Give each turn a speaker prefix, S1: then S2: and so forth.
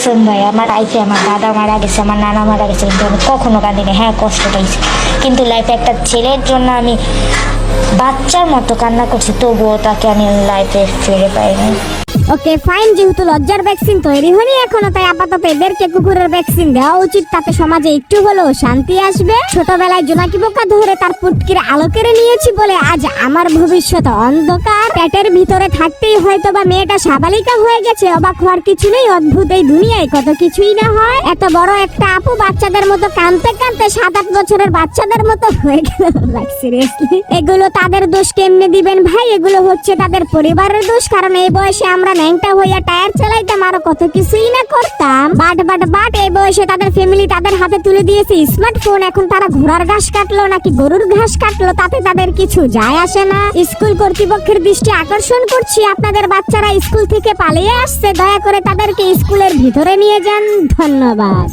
S1: কসম ভাই, আমার লাইফে আমার দাদা মারা গেছে, আমার নানা মারা গেছে, কিন্তু আমি কখনো কাঁদিনি। হ্যাঁ, কষ্ট পাইছি, কিন্তু লাইফে একটা ছেলের জন্য আমি বাচ্চার মতো কান্না করছি, তবুও তাকে আমি লাইফে ফিরে পাইনি।
S2: ওকে ফাইন, যেহেতু লজ্জার ভ্যাকসিন তৈরি হয়নি এখনো, তাই আপাতত এদেরকে কুকুরের ভ্যাকসিন দেওয়া উচিত। তাতে সমাজে একটু হলেও শান্তি আসবে। ছোটবেলায় জোনাকি পোকা ধরে তার পুটকির আলো কেড়ে নিয়েছি বলে আজ আমার ভবিষ্যৎ অন্ধকার। পেটের ভিতরে থাকতেই হয়তো বা মেয়েটা সাবালিকা হয়ে গেছে। অবাক হওয়ার কিছু নেই, অদ্ভুত এই দুনিয়ায় কত কিছুই না হয়। এত বড় একটা আপু বাচ্চাদের মতো কাঁদতে কাঁদতে 7-8 বছরের বাচ্চাদের মতো হয়ে গেল। সিরিয়াসলি এগুলো তাদের দোষ কেমনে দিবেন ভাই? এগুলো হচ্ছে তাদের পরিবারের দোষ। কারণ এই বয়সে আমরা ন্যাংটা হইয়া টায়ার চালাইতাম, আরো কত কিছুই না করতাম। বাট এই বয়সে তাদের ফ্যামিলি তাদের হাতে তুলে দিয়েছে স্মার্টফোন। এখন তারা ঘোড়ার ঘাস কাটলো নাকি গরুর ঘাস কাটলো তাতে তাদের কিছু যায় আসে না। স্কুল কর্তৃপক্ষের দৃষ্টি আকর্ষণ করছি, আপনাদের বাচ্চারা স্কুল থেকে পালিয়ে আসছে, দয়া করে তাদেরকে স্কুলের ভিতরে নিয়ে যান। ধন্যবাদ।